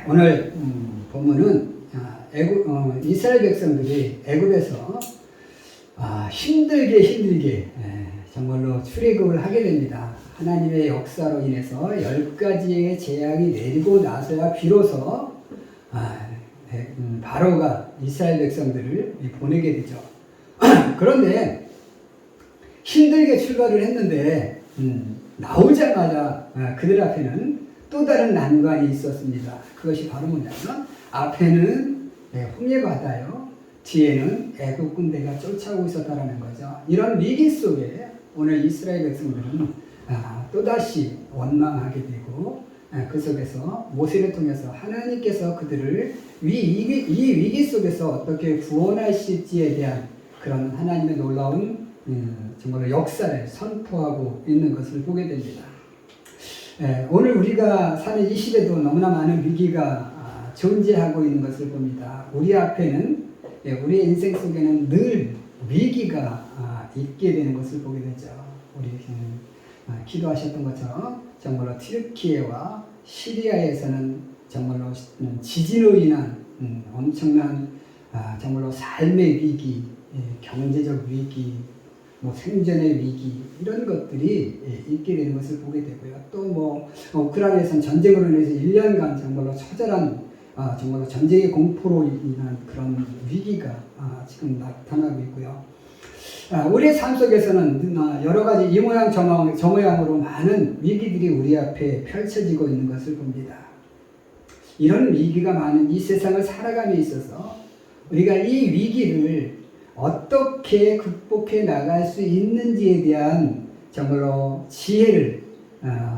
오늘 본문은 이스라엘 백성들이 애굽에서 힘들게 정말로 출애굽을 하게 됩니다. 하나님의 역사로 인해서 10가지의 재앙이 내리고 나서야 비로소 바로가 이스라엘 백성들을 보내게 되죠. 그런데 힘들게 출발을 했는데 나오자마자 그들 앞에는 또 다른 난관이 있었습니다. 그것이 바로 뭐냐면 앞에는 홍해 바다요, 뒤에는 애굽 군대가 쫓아오고 있었다라는 거죠. 이런 위기 속에 오늘 이스라엘 백성들은 또다시 원망하게 되고 그 속에서 모세를 통해서 하나님께서 그들을 이 위기 속에서 어떻게 구원하실지에 대한 그런 하나님의 놀라운 정말로 역사를 선포하고 있는 것을 보게 됩니다. 오늘 우리가 사는 이 시대도 너무나 많은 위기가 존재하고 있는 것을 봅니다. 우리 앞에는 우리 인생 속에는 늘 위기가 있게 되는 것을 보게 되죠. 우리 기도하셨던 것처럼 정말로 튀르키예와 시리아에서는 정말로 지진으로 인한 엄청난 정말로 삶의 위기, 경제적 위기, 생존의 위기 이런 것들이 있게 되는 것을 보게 되고요. 또 우크라이나에서는 전쟁으로 인해서 1년간 정말로 처절한 정말로 전쟁의 공포로 인한 그런 위기가 지금 나타나고 있고요. 우리의 삶 속에서는 여러 가지 이 모양 저 모양으로 많은 위기들이 우리 앞에 펼쳐지고 있는 것을 봅니다. 이런 위기가 많은 이 세상을 살아감에 있어서 우리가 이 위기를 어떻게 극복해 나갈 수 있는지에 대한 정말로 지혜를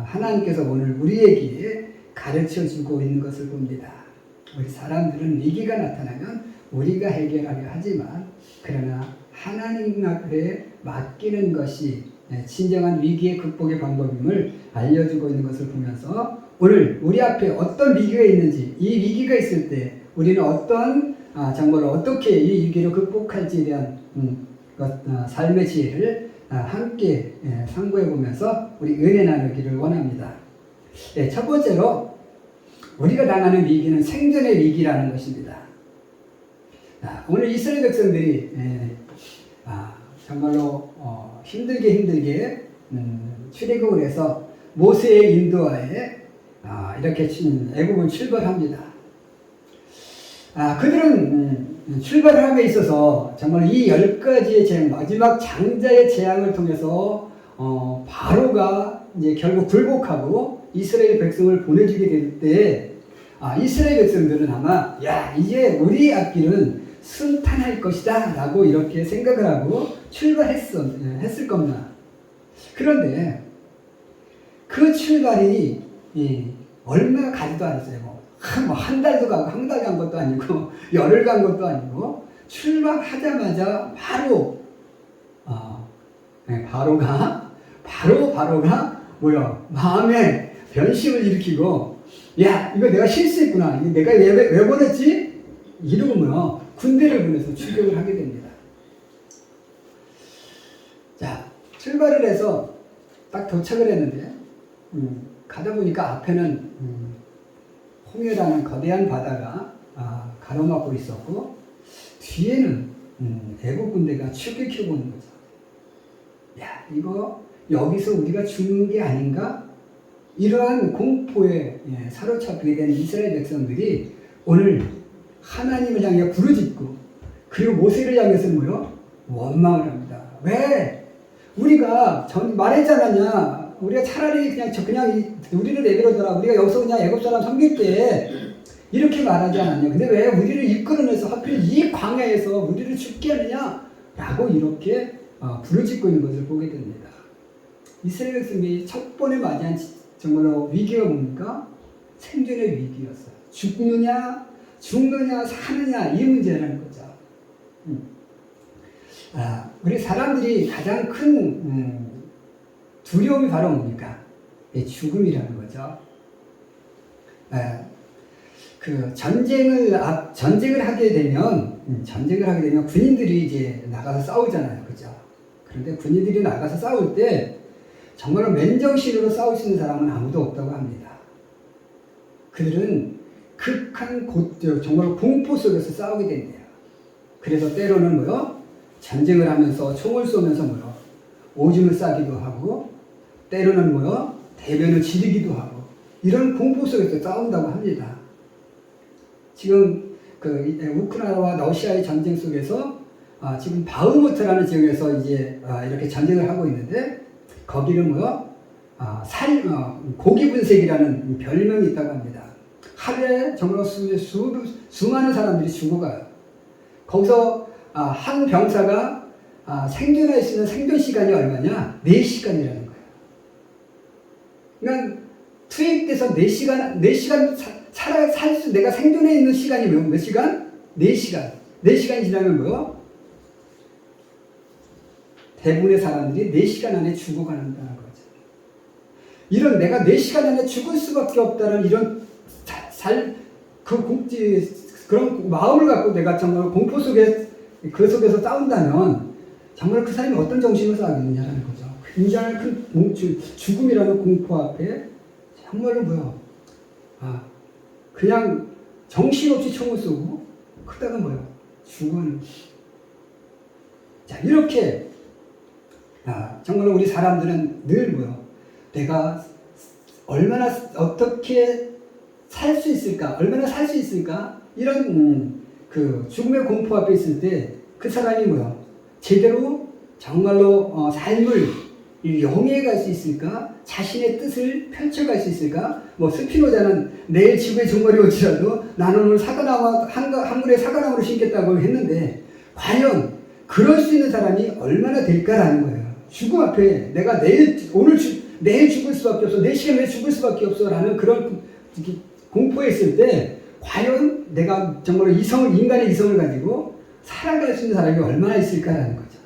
하나님께서 오늘 우리에게 가르쳐 주고 있는 것을 봅니다. 우리 사람들은 위기가 나타나면 우리가 해결하려 하지만 그러나 하나님 앞에 맡기는 것이 진정한 위기의 극복의 방법임을 알려주고 있는 것을 보면서 오늘 우리 앞에 어떤 위기가 있는지 이 위기가 있을 때 우리는 정말로 어떻게 이 위기를 극복할지에 대한 삶의 지혜를 함께 상고해 보면서 우리 은혜 나누기를 원합니다. 첫 번째로 우리가 당하는 위기는 생존의 위기라는 것입니다. 오늘 이스라엘 백성들이 정말로 힘들게 출애굽을 해서 모세의 인도하에 이렇게 애굽을 출발합니다. 그들은 출발을 함에 있어서 정말 이 10가지의 재앙, 마지막 장자의 재앙을 통해서 바로가 이제 결국 굴복하고 이스라엘 백성을 보내주게 될 때 이스라엘 백성들은 아마 이제 우리 앞길은 순탄할 것이다 라고 이렇게 생각을 하고 출발했을 겁니다. 그런데 그 출발이 얼마 가지도 않았어요. 한 달도 가고 한 달 간 것도 아니고 열흘 간 것도 아니고 출발하자마자 바로가 마음에 변심을 일으키고 이거 내가 실수했구나, 내가 왜 보냈지? 이러고 군대를 보내서 출격을 하게 됩니다. 자, 출발을 해서 딱 도착을 했는데 가다 보니까 앞에는 홍해라는 거대한 바다가 가로막고 있었고 뒤에는 애국 군대가 출격해 오는 거죠. 이거 여기서 우리가 죽는 게 아닌가? 이러한 공포에 사로잡히게 된 이스라엘 백성들이 오늘 하나님을 향해 부르짖고 그리고 모세를 향해서 원망을 합니다. 왜? 우리가 말했잖아. 우리가 차라리 그냥 우리를 내버려둬라. 우리가 여기서 그냥 애굽 사람 섬길게. 이렇게 말하지 않았냐. 근데 왜 우리를 이끌어내서 하필 이 광야에서 우리를 죽게 하느냐? 라고 이렇게 부르짖고 있는 것을 보게 됩니다. 이스라엘 백성이 첫 번에 맞이한 정말로 위기가 뭡니까? 생존의 위기였어요. 죽느냐 사느냐 이 문제라는 거죠. 우리 사람들이 가장 큰 두려움이 바로 뭡니까? 죽음이라는 거죠. 전쟁을 하게 되면 군인들이 이제 나가서 싸우잖아요, 그죠? 그런데 군인들이 나가서 싸울 때 정말로 맨정신으로 싸울 수 있는 사람은 아무도 없다고 합니다. 그들은 극한 정말 공포 속에서 싸우게 된대요. 그래서 때로는 뭐요? 전쟁을 하면서 총을 쏘면서 뭐요? 오줌을 싸기도 하고, 때로는 뭐요? 대변을 지르기도 하고, 이런 공포 속에서 싸운다고 합니다. 지금 우크라이나와 러시아의 전쟁 속에서 지금 바흐무트라는 지역에서 이제 이렇게 전쟁을 하고 있는데, 거기는 뭐요? 고기 분쇄기라는 별명이 있다고 합니다. 하루에 정말 수많은 사람들이 죽어가요. 거기서 한 병사가 생존할 수 있는 생존 시간이 얼마냐? 4시간이라는 거예요. 그러니까 투입돼서 4시간 내가 생존해 있는 시간이 몇 시간? 4시간. 4시간이 지나면 뭐요? 대부분의 사람들이 4시간 안에 죽어가는다는 거죠. 이런 내가 4시간 안에 죽을 수밖에 없다는 이런 그런 마음을 갖고 내가 정말 공포 속에 그 속에서 싸운다면 정말 그 사람이 어떤 정신으로 싸우겠느냐라는 거죠. 굉장히 큰 죽음이라는 공포 앞에 정말로 뭐야? 그냥 정신없이 총을 쏘고 그러다가 뭐야? 죽어는. 자, 이렇게 정말로 우리 사람들은 늘 뭐야? 내가 얼마나 어떻게 살 수 있을까? 얼마나 살 수 있을까? 이런 그 죽음의 공포 앞에 있을 때 그 사람이 뭐야? 제대로 정말로 삶을 영위해 갈 수 있을까? 자신의 뜻을 펼쳐갈 수 있을까? 스피노자는 내일 지구에 종말이 올지라도 나는 오늘 한 그루의 사과나무를 심겠다고 했는데, 과연 그럴 수 있는 사람이 얼마나 될까라는 거예요. 죽음 앞에 내가 내일 죽을 수밖에 없어, 내 시간에 죽을 수밖에 없어라는 그런 공포에 있을 때 과연 내가 정말 인간의 이성을 가지고 살아갈 수 있는 사람이 얼마나 있을까라는 거죠.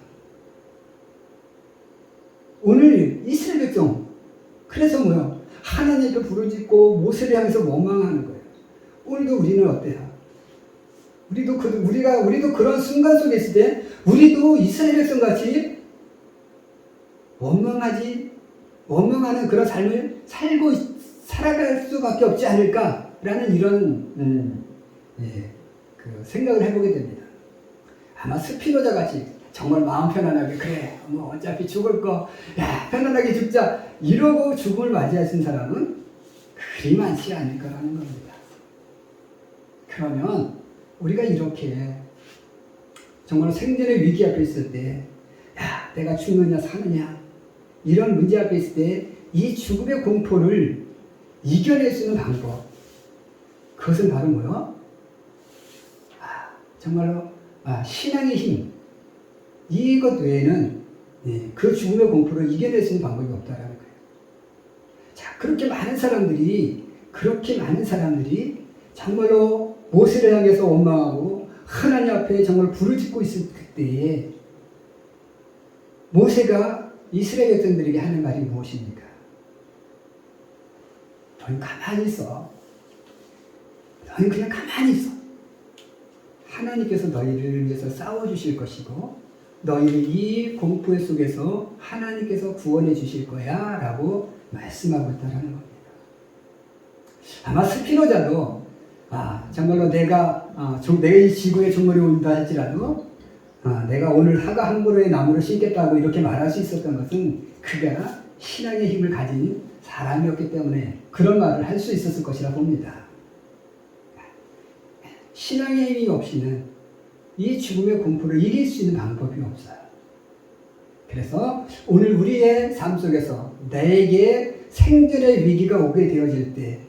오늘 이스라엘 백성, 그래서 뭐야? 하나님께 부르짖고 모세를 향해서 원망하는 거예요. 오늘도 우리는 어때요? 우리도 그런 순간 속에 있을 때 우리도 이스라엘 백성 같이 원망하는 그런 삶을 살아갈 수밖에 없지 않을까라는 이런 생각을 해보게 됩니다. 아마 스피노자 같이 정말 마음 편안하게 그래 어차피 죽을 거 편안하게 죽자 이러고 죽음을 맞이하신 사람은 그리 많지 않을 거라는 겁니다. 그러면 우리가 이렇게 정말 생존의 위기 앞에 있을 때 내가 죽느냐 사느냐 이런 문제 앞에 있을 때 이 죽음의 공포를 이겨낼 수 있는 방법, 그것은 바로 뭐요? 정말로 신앙의 힘, 이것 외에는 그 죽음의 공포를 이겨낼 수 있는 방법이 없다라는 거예요. 자, 그렇게 많은 사람들이 정말로 모세를 향해서 원망하고 하나님 앞에 정말 부르짖고 있을 때에 모세가 이스라엘 백성들에게 하는 말이 무엇입니까? 너희 가만히 있어. 너희 그냥 가만히 있어. 하나님께서 너희를 위해서 싸워주실 것이고 너희를 이 공포 속에서 하나님께서 구원해 주실 거야 라고 말씀하고 있다는 겁니다. 아마 스피노자도 정말로 내가 이 지구에 종말이 온다 할지라도 내가 오늘 하가 한 그루의 나무를 심겠다고 이렇게 말할 수 있었던 것은 그가 신앙의 힘을 가진 사람이었기 때문에 그런 말을 할 수 있었을 것이라 봅니다. 신앙의 힘이 없이는 이 죽음의 공포를 이길 수 있는 방법이 없어요. 그래서 오늘 우리의 삶 속에서 나에게 생존의 위기가 오게 되어질 때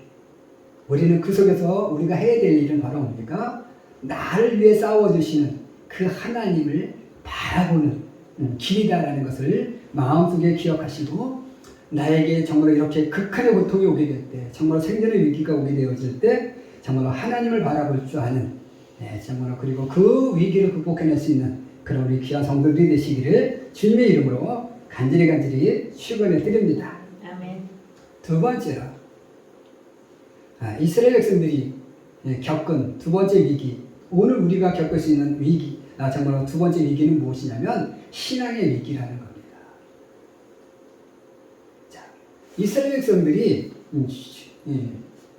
우리는 그 속에서 우리가 해야 될 일은 바로 뭡니까? 나를 위해 싸워주시는 그 하나님을 바라보는 길이다라는 것을 마음속에 기억하시고 나에게 정말 이렇게 극한의 고통이 오게 될 때, 정말 생존의 위기가 오게 되어질 때 정말로 하나님을 바라볼 줄 아는 정말로 그리고 그 위기를 극복해낼 수 있는 그런 우리 귀한 성도들이 되시기를 주님의 이름으로 간절히 축원해 드립니다. 아멘. 두 번째로 이스라엘 백성들이 겪은 두 번째 위기, 오늘 우리가 겪을 수 있는 위기, 정말로 두 번째 위기는 무엇이냐면 신앙의 위기라는 겁니다. 자, 이스라엘 백성들이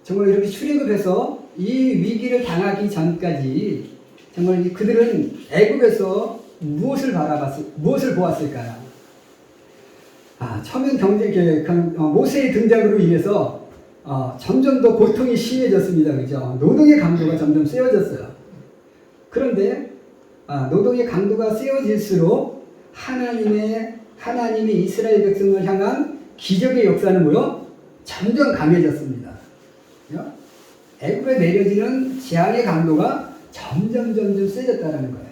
정말 이렇게 출애굽해서 이 위기를 당하기 전까지 정말 그들은 애굽에서 무엇을 보았을까요? 처음엔 모세의 등장으로 인해서 점점 더 고통이 심해졌습니다. 그죠? 노동의 강도가 점점 세워졌어요. 그런데 노동의 강도가 세워질수록 하나님의 이스라엘 백성을 향한 기적의 역사는 뭐요? 점점 강해졌습니다. 그죠? 애굽에 내려지는 재앙의 강도가 점점 세졌다는 거예요.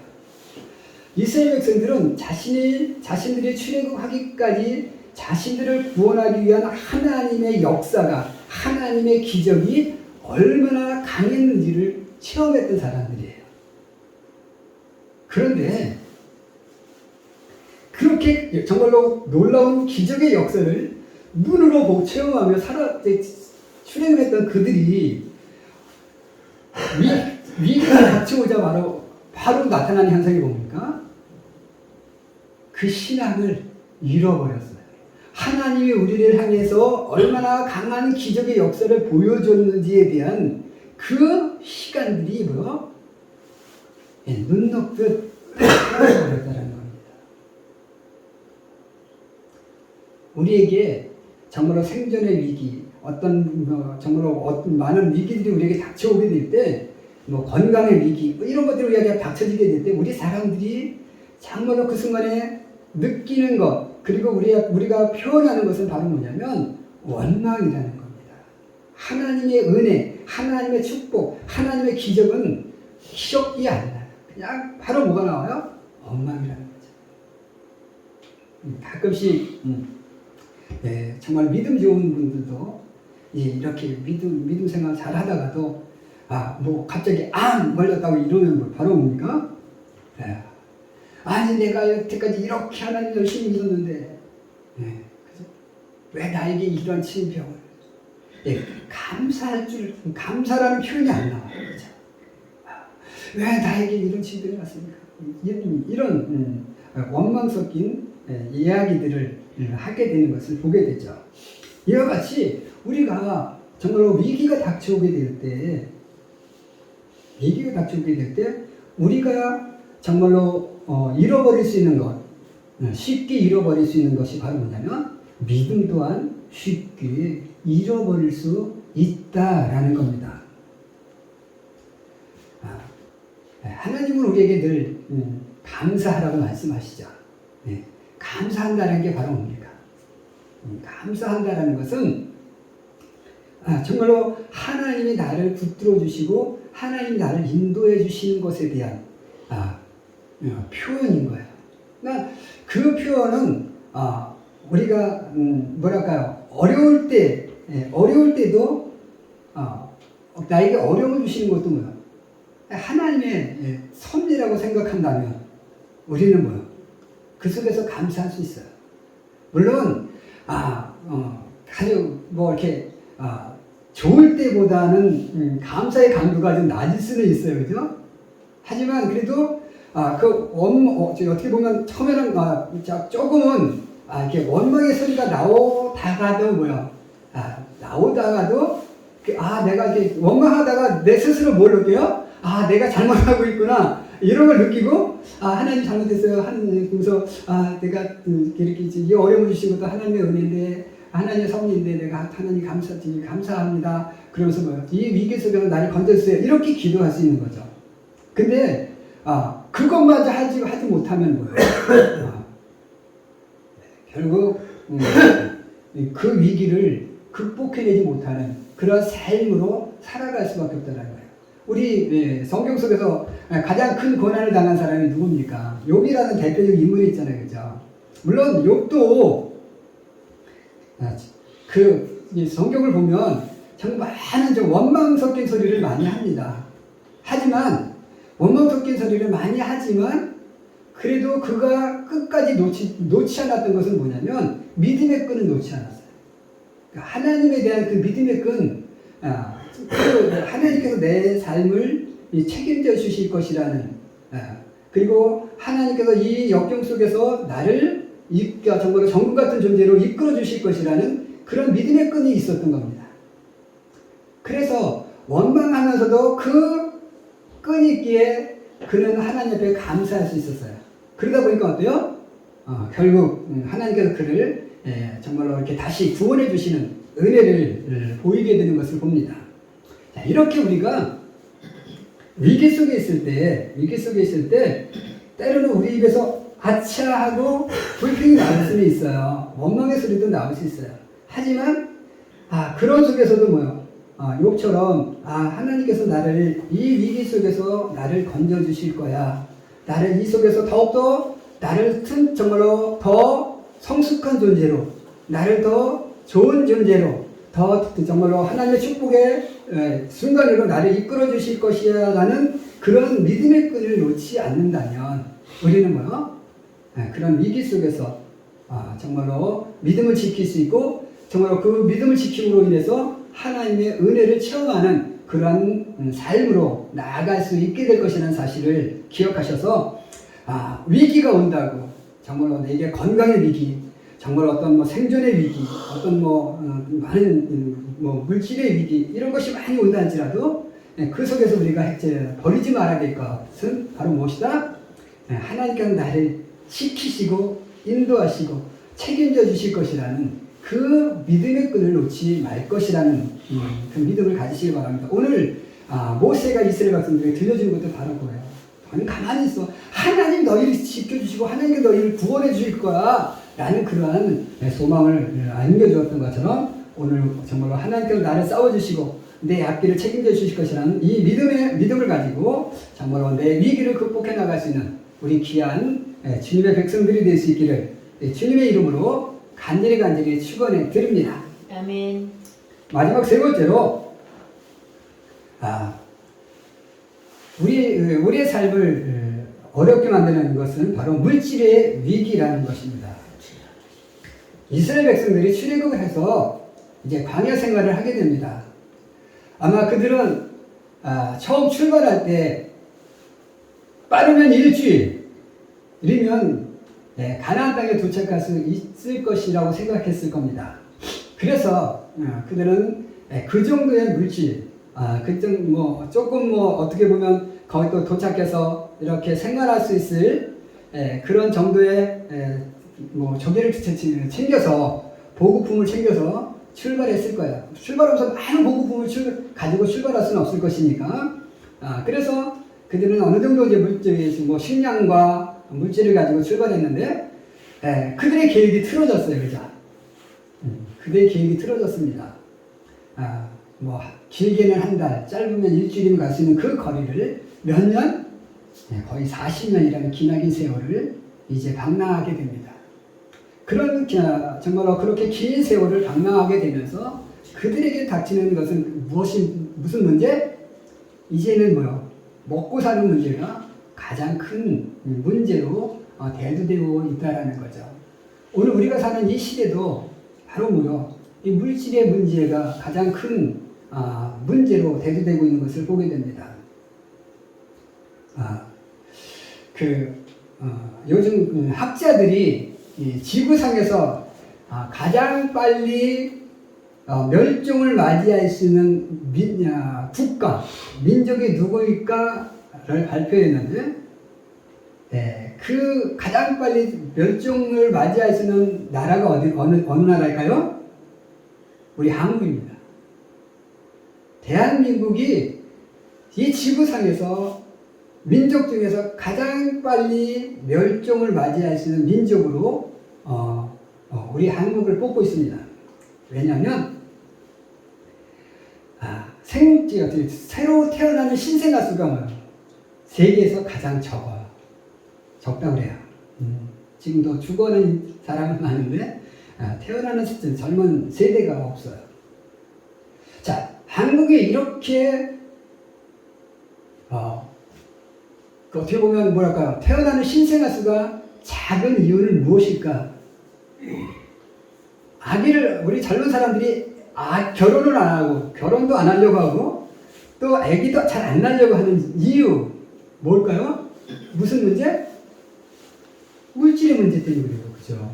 이스라엘 백성들은 자신들이 출애굽하기까지 자신들을 구원하기 위한 하나님의 역사가, 하나님의 기적이 얼마나 강했는지를 체험했던 사람들이에요. 그런데 그렇게 정말로 놀라운 기적의 역사를 눈으로 보고 체험하며 출애굽했던 그들이 위기가 닥쳐오자 바로 나타나는 현상이 뭡니까? 그 신앙을 잃어버렸어요. 하나님이 우리를 향해서 얼마나 강한 기적의 역사를 보여줬는지에 대한 그 시간들이 눈 녹듯 잃어버렸다는 겁니다. 우리에게 정말로 생존의 위기, 정말로 어떤 많은 위기들이 우리에게 닥쳐오게 될 때, 건강의 위기, 이런 것들이 우리에게 닥쳐지게 될 때, 우리 사람들이 정말로 그 순간에 느끼는 것, 그리고 우리가 표현하는 것은 바로 뭐냐면, 원망이라는 겁니다. 하나님의 은혜, 하나님의 축복, 하나님의 기적은 기적이 아니라, 그냥 바로 뭐가 나와요? 원망이라는 거죠. 가끔씩, 정말 믿음 좋은 분들도 이렇게 믿음 생활 잘 하다가도 갑자기 암 걸렸다고 이러면 바로 뭡니까? 아니 내가 여태까지 이렇게 하나님 열심히 믿었는데 왜 나에게 이런 질병을? 감사라는 표현이 안 나와요. 그렇죠? 왜 나에게 이런 질병이 왔습니까? 이런 원망 섞인 이야기들을 하게 되는 것을 보게 되죠. 이와 같이 우리가 정말로 위기가 닥쳐오게 될 때, 우리가 정말로 잃어버릴 수 있는 것, 쉽게 잃어버릴 수 있는 것이 바로 뭐냐면 믿음 또한 쉽게 잃어버릴 수 있다라는 겁니다. 하나님은 우리에게 늘 감사하라고 말씀하시죠. 감사한다는 게 바로 뭡니까? 감사한다는 것은 정말로 하나님이 나를 붙들어 주시고 하나님이 나를 인도해 주시는 것에 대한 표현인 거예요. 그러니까 그 표현은 우리가 어려울 때도 나에게 어려움을 주시는 것도 뭐야? 하나님의 섭리라고 생각한다면 우리는 뭐야? 그 속에서 감사할 수 있어요. 물론 아주 이렇게 좋을 때보다는 감사의 강도가 좀 낮을 수는 있어요, 그죠? 하지만 그래도 어떻게 보면 처음에는 조금은 이렇게 원망의 소리가 나오다가도 내가 이렇게 원망하다가 내 스스로 뭘 느껴요? 내가 잘못하고 있구나. 이런 걸 느끼고 하나님 잘못했어요. 하나님 그래서 내가 이렇게 이 어려움을 주신 것도 하나님의 은혜인데 하나님의 섭리인데 내가 하나님 감사합니다. 그러면서 이 위기 속에서 나를 건져주세요. 이렇게 기도할 수 있는 거죠. 근데 그것마저 하지 못하면 뭐예요? 결국 그 위기를 극복해내지 못하는 그런 삶으로 살아갈 수밖에 없다는 거예요. 우리 성경 속에서 가장 큰 고난을 당한 사람이 누굽니까? 욥이라는 대표적 인물이 있잖아요, 그죠? 물론 욥도 성경을 보면 정말 많은 원망 섞인 소리를 많이 합니다. 하지만 원망 섞인 소리를 많이 하지만 그래도 그가 끝까지 놓지 않았던 것은 뭐냐면 믿음의 끈을 놓지 않았어요. 하나님에 대한 그 믿음의 끈, 하나님께서 내 삶을 책임져 주실 것이라는, 그리고 하나님께서 이 역경 속에서 나를 정말 정금 같은 존재로 이끌어 주실 것이라는 그런 믿음의 끈이 있었던 겁니다. 그래서 원망하면서도 그 끈있기에 그는 하나님 앞에 감사할 수 있었어요. 그러다 보니까 어때요? 결국 하나님께서 그를 정말로 이렇게 다시 구원해 주시는 은혜를 보이게 되는 것을 봅니다. 자, 이렇게 우리가 위기 속에 있을 때 때로는 우리 입에서 아차하고 불평이 나올 수는 있어요. 원망의 소리도 나올 수 있어요. 하지만 그런 속에서도 뭐요? 욥처럼 하나님께서 나를 이 위기 속에서 나를 건져 주실 거야. 나를 이 속에서 더욱더 나를 정말로 더 성숙한 존재로, 나를 더 좋은 존재로, 더 정말로 하나님의 축복의 순간으로 나를 이끌어 주실 것이야 라는 그런 믿음의 끈을 놓지 않는다면 우리는 뭐요? 그런 위기 속에서 정말로 믿음을 지킬 수 있고 정말로 그 믿음을 지킴으로 인해서 하나님의 은혜를 체험하는 그러한 삶으로 나아갈 수 있게 될 것이라는 사실을 기억하셔서 위기가 온다고 정말로 내게 건강의 위기, 정말 어떤 생존의 위기, 어떤 많은 물질의 위기 이런 것이 많이 온다 할지라도 그 속에서 우리가 버리지 말아야 될 것은 바로 무엇이다? 하나님께서 나를 지키시고 인도하시고 책임져 주실 것이라는 그 믿음의 끈을 놓지 말 것이라는 그 믿음을 가지시기 바랍니다. 오늘 모세가 이스라엘 백성들에게 들려주는 것도 바로 그거예요. 너는 가만히 있어. 하나님 너희를 지켜주시고 하나님께 너희를 구원해 주실 거야 라는 그러한 소망을 안겨주었던 것처럼 오늘 정말로 하나님께서 나를 싸워주시고 내 앞길을 책임져 주실 것이라는 이 믿음을 가지고 정말로 내 위기를 극복해 나갈 수 있는 우리 귀한 주님의 백성들이 될 수 있기를 주님의 이름으로 간절히 축원해 드립니다. 아멘. 마지막 세 번째로 우리의 삶을 어렵게 만드는 것은 바로 물질의 위기라는 것입니다. 이스라엘 백성들이 출애굽을 해서 이제 광야 생활을 하게 됩니다. 아마 그들은 처음 출발할 때 빠르면 일주일이면 가나안 땅에 도착할 수 있을 것이라고 생각했을 겁니다. 그래서 그들은 그 정도의 물질, 조금 어떻게 보면 거기 또 도착해서 이렇게 생활할 수 있을 그런 정도의 조개를 챙겨서 보급품을 챙겨서 출발했을 거예요. 출발하면서 많은 보급품을 가지고 출발할 수는 없을 것이니까. 그래서 그들은 어느 정도 이제 식량과 물질을 가지고 출발했는데 그들의 계획이 틀어졌어요, 그죠? 그들의 계획이 틀어졌습니다. 길게는 한 달, 짧으면 일주일이면 갈 수 있는 그 거리를 몇 년? 거의 40년이라는 기나긴 세월을 이제 방랑하게 됩니다. 정말로 그렇게 긴 세월을 방랑하게 되면서 그들에게 닥치는 것은 무슨 문제? 이제는 먹고 사는 문제가 가장 큰 문제로 대두되고 있다라는 거죠. 오늘 우리가 사는 이 시대도 바로 이 물질의 문제가 가장 큰 문제로 대두되고 있는 것을 보게 됩니다. 요즘 학자들이 이 지구상에서 가장 빨리 멸종을 맞이할 수 있는 국가, 민족이 누구일까를 발표했는데, 그 가장 빨리 멸종을 맞이할 수 있는 나라가 어느 나라일까요? 우리 한국입니다. 대한민국이 이 지구상에서 민족 중에서 가장 빨리 멸종을 맞이할 수 있는 민족으로 우리 한국을 뽑고 있습니다. 왜냐하면 새로 태어나는 신생아 수가 세계에서 가장 적다고 그래요. 지금도 죽어가는 사람은 많은데 태어나는 젊은 세대가 없어요. 자, 한국이 이렇게 어떻게 보면 태어나는 신생아 수가 작은 이유는 무엇일까? 우리 젊은 사람들이 결혼을 안 하고 결혼도 안 하려고 하고 또 아기도 잘 안 낳으려고 하는 이유 뭘까요? 무슨 문제? 물질의 문제 때문이에요. 그죠?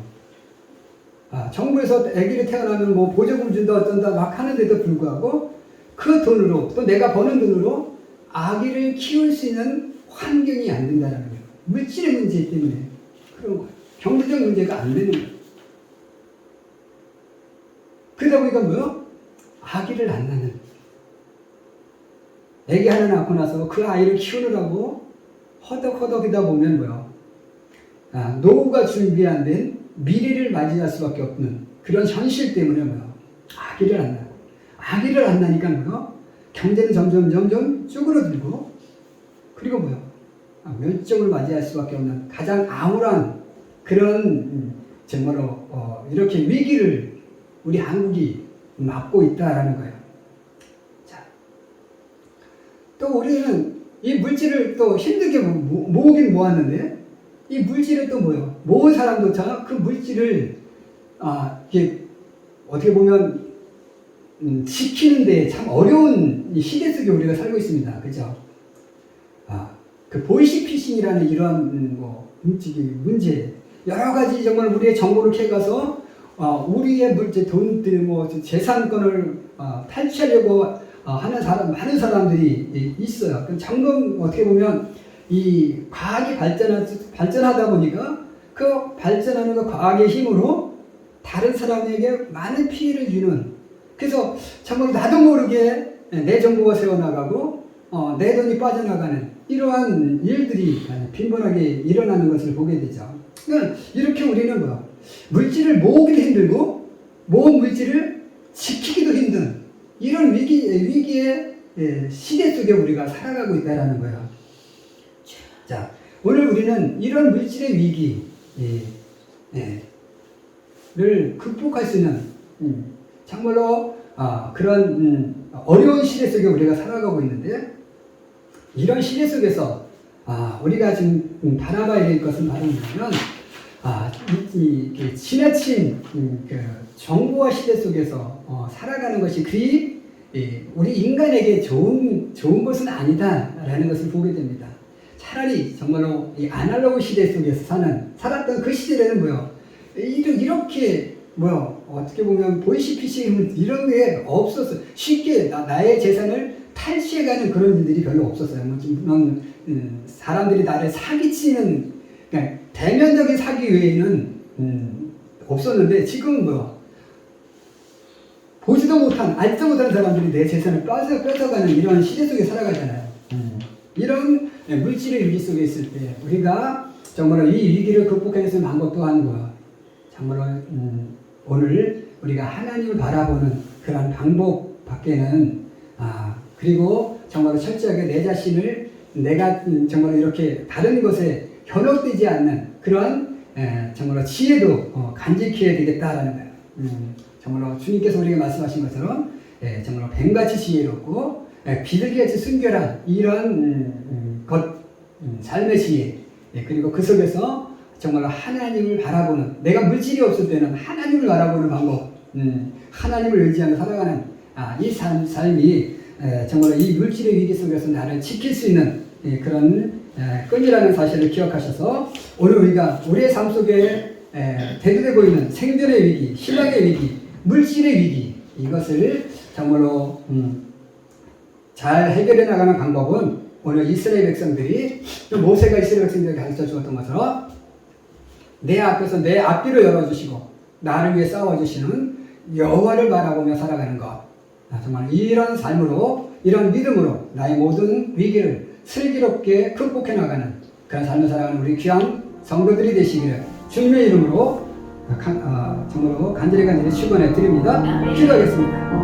정부에서 아기를 태어나면 보조금 준다 어쩐다 막 하는데도 불구하고 그 돈으로 또 내가 버는 돈으로 아기를 키울 수 있는 환경이 안 된다는 거예요. 물질의 문제 때문에 그런 거예요. 경제적 문제가 안 되는 거예요. 그러다 보니까 뭐요? 아기를 안 낳는. 아기 하나 낳고 나서 그 아이를 키우느라고 허덕허덕이다 보면 뭐요? 노후가 준비 안 된 미래를 맞이할 수밖에 없는 그런 현실 때문에 뭐요? 아기를 안 낳아. 아기를 안 낳으니까 뭐요? 경제는 점점 쭈그러들고 그리고 뭐요? 멸종을 맞이할 수밖에 없는 가장 암울한 그런 정말로 이렇게 위기를 우리 한국이 맞고 있다라는 거예요. 자, 또 우리는 이 물질을 또 힘들게 모으긴 모았는데 이 물질을 또 뭐요? 모은 사람도 그 물질을 이게 어떻게 보면 지키는데 참 어려운 시대 속에 우리가 살고 있습니다. 그죠? 그 보이시피싱이라는 이러한 문제 여러 가지 정말 우리의 정보를 캐가서 우리의 물질, 돈들, 재산권을 탈취하려고 하는 많은 사람들이 있어요. 점점 어떻게 보면 이 과학이 발전하다 보니까 그 발전하는 그 과학의 힘으로 다른 사람에게 많은 피해를 주는 그래서 정말 나도 모르게 내 정보가 새어나가고 내 돈이 빠져나가는 이러한 일들이 빈번하게 일어나는 것을 보게 되죠. 그러니까 이렇게 우리는 물질을 모으기도 힘들고 모은 물질을 지키기도 힘든 이런 위기의 시대 속에 우리가 살아가고 있다는 거예요. 자, 오늘 우리는 이런 물질의 위기를 극복할 수 있는 정말로 그런 어려운 시대 속에 우리가 살아가고 있는데 이런 시대 속에서 우리가 지금 바라봐야 될 것은 바로 뭐냐면 지나친 그 정보화 시대 속에서 살아가는 것이 우리 인간에게 좋은 것은 아니다라는 것을 보게 됩니다. 차라리 정말로 이 아날로그 시대 속에서 살았던 그 시대에는 이렇게 어떻게 보면 보이시피싱 이런 게 없었어. 쉽게 나의 재산을 탈취해가는 그런 일들이 별로 없었어요. 물론 사람들이 나를 사기치는 그러니까 대면적인 사기 외에는 없었는데 지금 보지도 못한 알지도 못한 사람들이 내 재산을 뺏어가는 이런 시대 속에 살아가잖아요. 이런 물질의 위기 속에 있을 때 우리가 정말로 이 위기를 극복해낼 수 있는 방법 또한 정말로 오늘 우리가 하나님을 바라보는 그런 방법 밖에는 그리고 정말로 철저하게 내 자신을 내가 정말로 이렇게 다른 것에 현혹되지 않는 그런 정말로 지혜도 간직해야 되겠다라는 거예요. 정말로 주님께서 우리에게 말씀하신 것처럼 정말로 뱀같이 지혜롭고 비둘기같이 순결한 이런 삶의 지혜 그리고 그 속에서 정말로 하나님을 바라보는 내가 물질이 없을 때는 하나님을 바라보는 방법 하나님을 의지하며 살아가는 이 삶이 정말로 이 물질의 위기 속에서 나를 지킬 수 있는 그런 끈이라는 사실을 기억하셔서 오늘 우리가 우리의 삶 속에 대두되고 있는 생존의 위기, 신앙의 위기, 물질의 위기 이것을 정말로 잘 해결해 나가는 방법은 오늘 이스라엘 백성들이 모세가 이스라엘 백성들에게 가르쳐 주었던 것처럼 내 앞에서 내 앞뒤를 열어주시고 나를 위해 싸워주시는 여호와를 바라보며 살아가는 것 정말 이런 삶으로 이런 믿음으로 나의 모든 위기를 슬기롭게 극복해 나가는 그런 삶을 살아가는 우리 귀한 성도들이 되시기를 주님의 이름으로 정말로 간절히 축원해 드립니다. 기도하겠습니다.